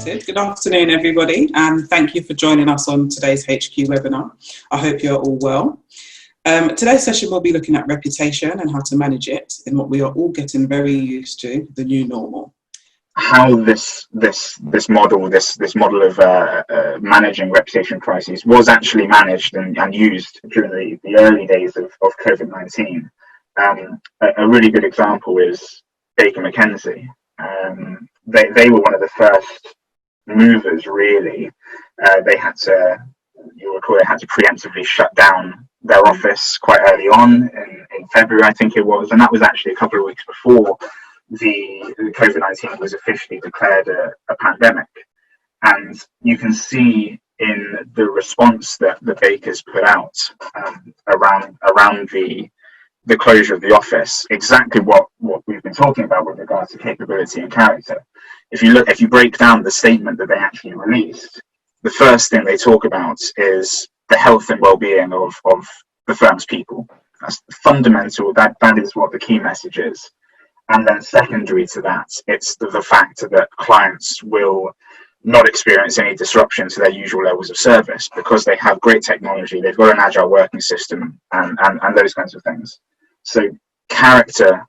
started. Good afternoon, everybody, and thank you for joining us on today's HQ webinar. I hope you're all well. Today's session will be looking at reputation and how to manage it in what we are all getting very used to, the new normal. How this model of managing reputation crises was actually managed and used during the early days of COVID-19. A really good example is Baker McKenzie. They were one of the first movers, really. You'll recall, they had to preemptively shut down their office quite early on in February, I think it was, and that was actually a couple of weeks before the COVID-19 was officially declared a pandemic. And you can see in the response that the Bakers put out around the closure of the office, exactly what we've been talking about with regards to capability and character. If you break down the statement that they actually released, the first thing they talk about is the health and well-being of the firm's people. That's fundamental. That is what the key message is. And then secondary to that, it's the fact that clients will not experience any disruption to their usual levels of service because they have great technology, they've got an agile working system, and those kinds of things. So character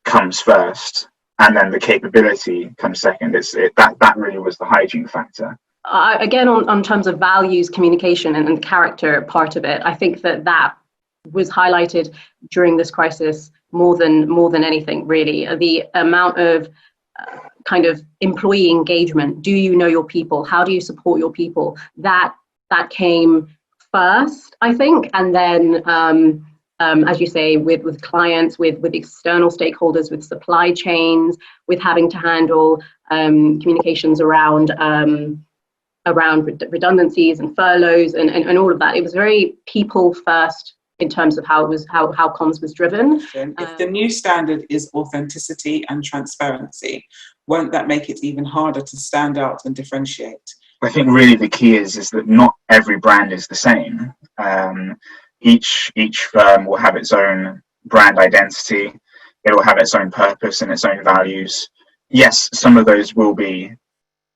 comes first, and then the capability comes second. That really was the hygiene factor. Again, on terms of values, communication, and the character part of it, I think that was highlighted during this crisis more than anything, really. The amount of kind of employee engagement. Do you know your people? How do you support your people? That came first, I think, and then as you say, with clients, with external stakeholders, with supply chains, with having to handle communications around redundancies and furloughs and all of that. It was very people first in terms of how comms was driven. If the new standard is authenticity and transparency, won't that make it even harder to stand out and differentiate? I think really the key is that not every brand is the same. Each firm will have its own brand identity. It will have its own purpose and its own values. Yes, some of those will be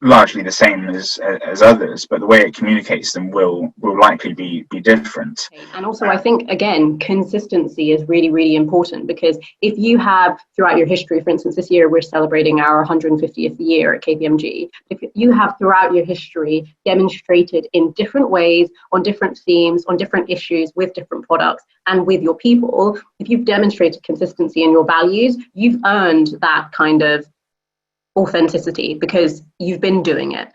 largely the same as others, but the way it communicates them will likely be different. And also, I think, again, consistency is really, really important, because if you have throughout your history, for instance, this year we're celebrating our 150th year at KPMG. If you have throughout your history demonstrated in different ways, on different themes, on different issues, with different products and with your people, if you've demonstrated consistency in your values, you've earned that kind of authenticity because you've been doing it.